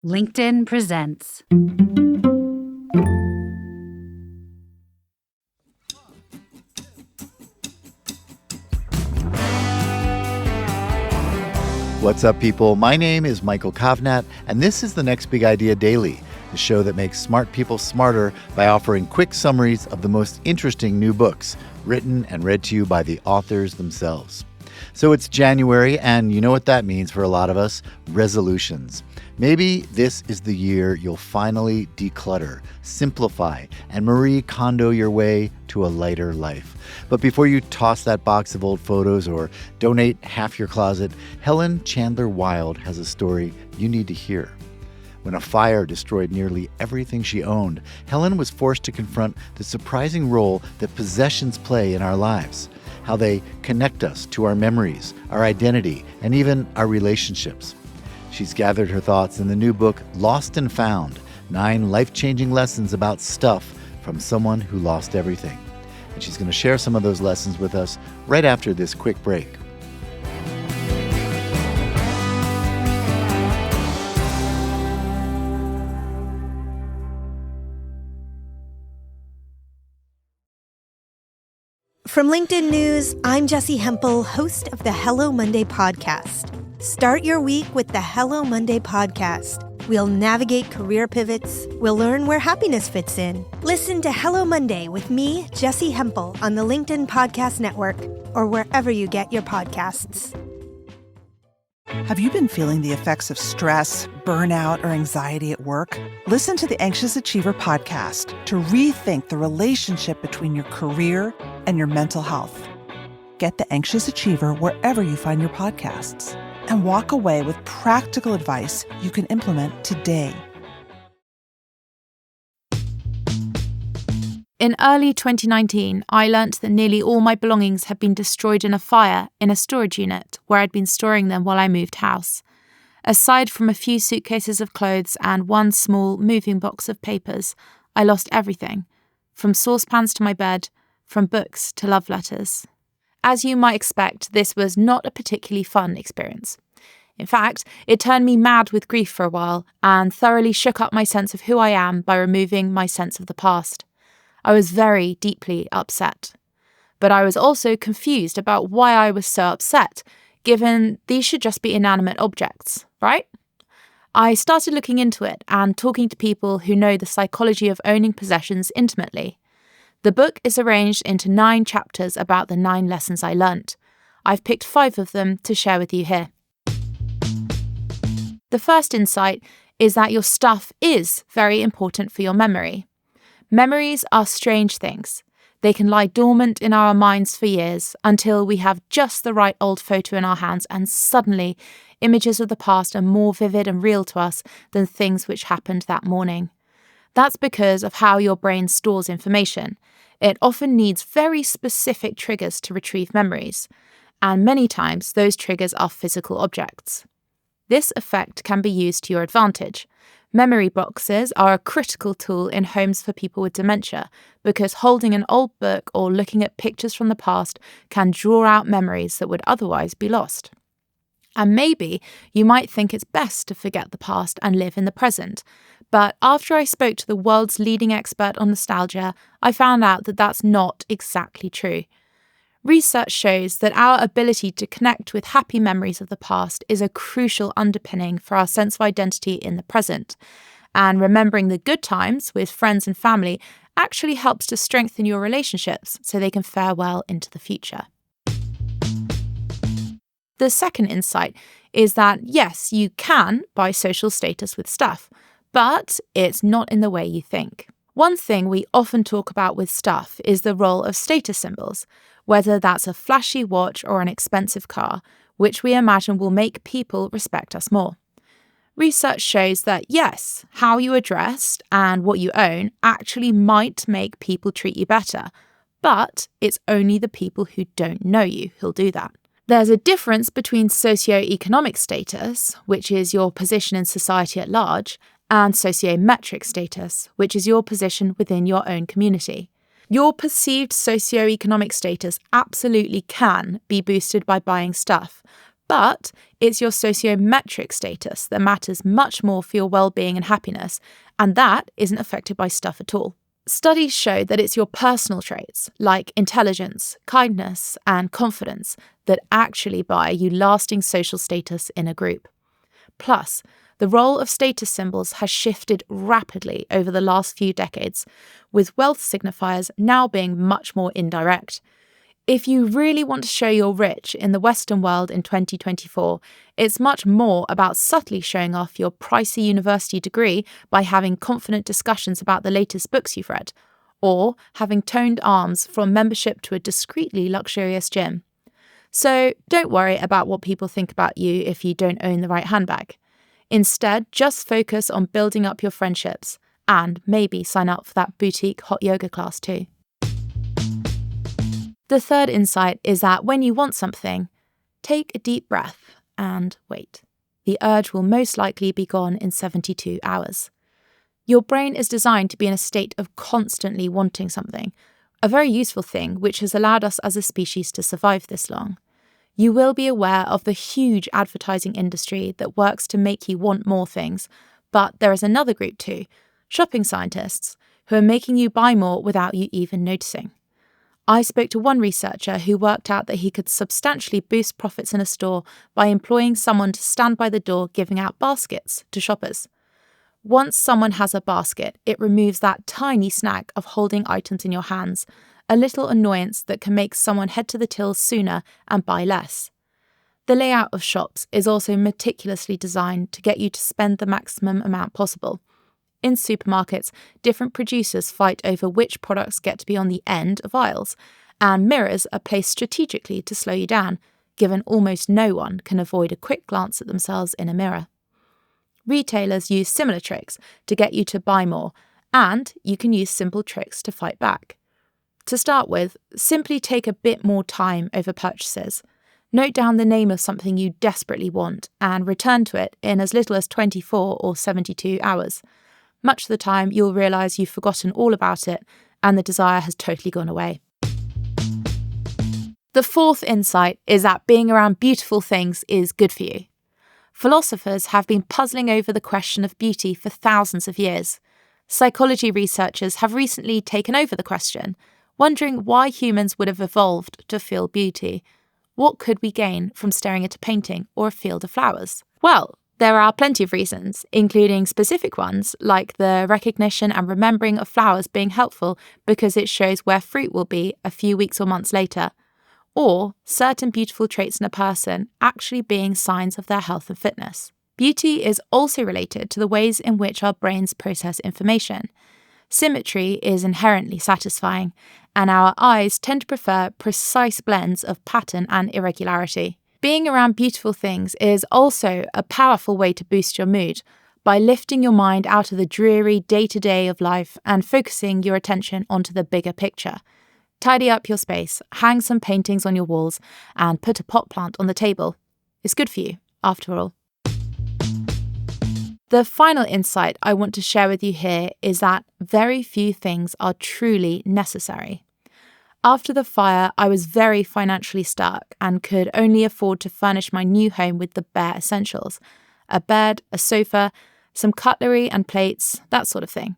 LinkedIn presents. What's up, people? My name is Michael Kovnat, and this is the Next Big Idea Daily, the show that makes smart people smarter by offering quick summaries of the most interesting new books, written and read to you by the authors themselves. So it's January, and you know what that means for a lot of us: resolutions. Maybe this is the year you'll finally declutter, simplify, and Marie Kondo your way to a lighter life. But before you toss that box of old photos or donate half your closet, Helen Chandler-Wilde has a story you need to hear. When a fire destroyed nearly everything she owned, Helen was forced to confront the surprising role that possessions play in our lives, how they connect us to our memories, our identity, and even our relationships. She's gathered her thoughts in the new book, Lost and Found, 9 life-changing lessons about stuff from someone who lost everything. And she's going to share some of those lessons with us right after this quick break. From LinkedIn News, I'm Jessie Hempel, host of the Hello Monday podcast. Start your week with the Hello Monday podcast. We'll navigate career pivots. We'll learn where happiness fits in. Listen to Hello Monday with me, Jessie Hempel, on the LinkedIn Podcast Network or wherever you get your podcasts. Have you been feeling the effects of stress, burnout, or anxiety at work? Listen to the Anxious Achiever podcast to rethink the relationship between your career and your mental health. Get the Anxious Achiever wherever you find your podcasts, and walk away with practical advice you can implement today. In early 2019, I learnt that nearly all my belongings had been destroyed in a fire in a storage unit where I'd been storing them while I moved house. Aside from a few suitcases of clothes and one small moving box of papers, I lost everything, from saucepans to my bed, from books to love letters. As you might expect, this was not a particularly fun experience. In fact, it turned me mad with grief for a while and thoroughly shook up my sense of who I am by removing my sense of the past. I was very deeply upset. But I was also confused about why I was so upset, given these should just be inanimate objects, right? I started looking into it and talking to people who know the psychology of owning possessions intimately. The book is arranged into 9 chapters about the 9 lessons I learnt. I've picked 5 of them to share with you here. The first insight is that your stuff is very important for your memory. Memories are strange things. They can lie dormant in our minds for years until we have just the right old photo in our hands, and suddenly images of the past are more vivid and real to us than things which happened that morning. That's because of how your brain stores information. It often needs very specific triggers to retrieve memories, and many times those triggers are physical objects. This effect can be used to your advantage. Memory boxes are a critical tool in homes for people with dementia because holding an old book or looking at pictures from the past can draw out memories that would otherwise be lost. And maybe you might think it's best to forget the past and live in the present. But after I spoke to the world's leading expert on nostalgia, I found out that that's not exactly true. Research shows that our ability to connect with happy memories of the past is a crucial underpinning for our sense of identity in the present. And remembering the good times with friends and family actually helps to strengthen your relationships so they can fare well into the future. The second insight is that, yes, you can buy social status with stuff, but it's not in the way you think. One thing we often talk about with stuff is the role of status symbols, whether that's a flashy watch or an expensive car, which we imagine will make people respect us more. Research shows that, yes, how you are dressed and what you own actually might make people treat you better, but it's only the people who don't know you who'll do that. There's a difference between socioeconomic status, which is your position in society at large, and sociometric status, which is your position within your own community. Your perceived socioeconomic status absolutely can be boosted by buying stuff, But it's your sociometric status that matters much more for your well-being and happiness, and that isn't affected by stuff at all. Studies show that it's your personal traits, like intelligence, kindness, and confidence, that actually buy you lasting social status in a group. Plus, the role of status symbols has shifted rapidly over the last few decades, with wealth signifiers now being much more indirect. If you really want to show you're rich in the Western world in 2024, it's much more about subtly showing off your pricey university degree by having confident discussions about the latest books you've read, or having toned arms from membership to a discreetly luxurious gym. So don't worry about what people think about you if you don't own the right handbag. Instead, just focus on building up your friendships and maybe sign up for that boutique hot yoga class too. The third insight is that when you want something, take a deep breath and wait. The urge will most likely be gone in 72 hours. Your brain is designed to be in a state of constantly wanting something, a very useful thing which has allowed us as a species to survive this long. You will be aware of the huge advertising industry that works to make you want more things, but there is another group too, shopping scientists, who are making you buy more without you even noticing. I spoke to one researcher who worked out that he could substantially boost profits in a store by employing someone to stand by the door giving out baskets to shoppers. Once someone has a basket, it removes that tiny snag of holding items in your hands, a little annoyance that can make someone head to the tills sooner and buy less. The layout of shops is also meticulously designed to get you to spend the maximum amount possible. In supermarkets, different producers fight over which products get to be on the end of aisles, and mirrors are placed strategically to slow you down, given almost no one can avoid a quick glance at themselves in a mirror. Retailers use similar tricks to get you to buy more, and you can use simple tricks to fight back. To start with, simply take a bit more time over purchases. Note down the name of something you desperately want and return to it in as little as 24 or 72 hours. Much of the time, you'll realise you've forgotten all about it and the desire has totally gone away. The fourth insight is that being around beautiful things is good for you. Philosophers have been puzzling over the question of beauty for thousands of years. Psychology researchers have recently taken over the question, wondering why humans would have evolved to feel beauty. What could we gain from staring at a painting or a field of flowers? Well, there are plenty of reasons, including specific ones like the recognition and remembering of flowers being helpful because it shows where fruit will be a few weeks or months later, or certain beautiful traits in a person actually being signs of their health and fitness. Beauty is also related to the ways in which our brains process information. Symmetry is inherently satisfying, and our eyes tend to prefer precise blends of pattern and irregularity. Being around beautiful things is also a powerful way to boost your mood by lifting your mind out of the dreary day-to-day of life and focusing your attention onto the bigger picture. Tidy up your space, hang some paintings on your walls, and put a pot plant on the table. It's good for you, after all. The final insight I want to share with you here is that very few things are truly necessary. After the fire, I was very financially stuck and could only afford to furnish my new home with the bare essentials: a bed, a sofa, some cutlery and plates, that sort of thing.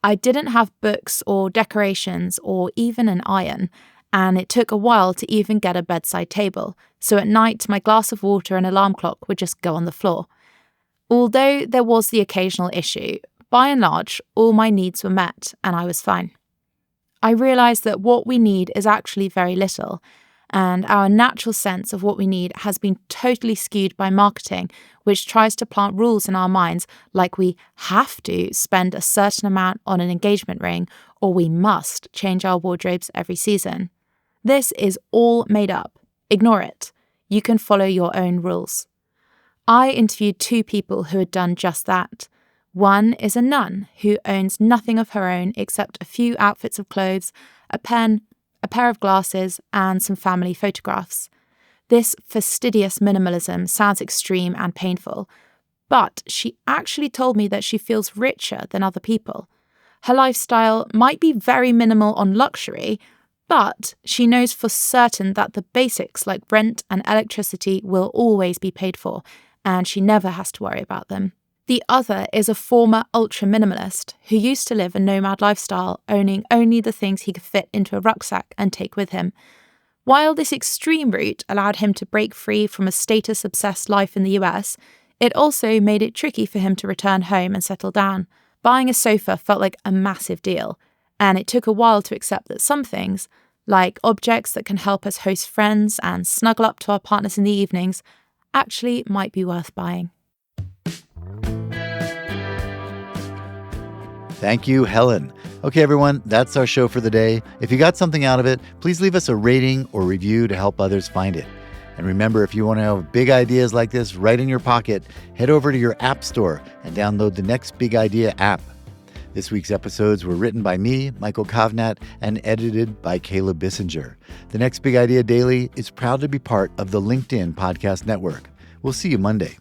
I didn't have books or decorations or even an iron, and it took a while to even get a bedside table, so at night my glass of water and alarm clock would just go on the floor. Although there was the occasional issue, by and large, all my needs were met and I was fine. I realised that what we need is actually very little, and our natural sense of what we need has been totally skewed by marketing, which tries to plant rules in our minds like we have to spend a certain amount on an engagement ring or we must change our wardrobes every season. This is all made up. Ignore it. You can follow your own rules. I interviewed 2 people who had done just that. One is a nun who owns nothing of her own except a few outfits of clothes, a pen, a pair of glasses, and some family photographs. This fastidious minimalism sounds extreme and painful, but she actually told me that she feels richer than other people. Her lifestyle might be very minimal on luxury, But she knows for certain that the basics like rent and electricity will always be paid for, and she never has to worry about them. The other is a former ultra-minimalist who used to live a nomad lifestyle, owning only the things he could fit into a rucksack and take with him. While this extreme route allowed him to break free from a status-obsessed life in the US, it also made it tricky for him to return home and settle down. Buying a sofa felt like a massive deal, and it took a while to accept that some things, like objects that can help us host friends and snuggle up to our partners in the evenings, actually might be worth buying. Thank you, Helen. Okay, everyone, that's our show for the day. If you got something out of it, please leave us a rating or review to help others find it. And remember, if you want to have big ideas like this right in your pocket, head over to your app store and download the Next Big Idea app. This week's episodes were written by me, Michael Kovnat, and edited by Caleb Bissinger. The Next Big Idea Daily is proud to be part of the LinkedIn Podcast Network. We'll see you Monday.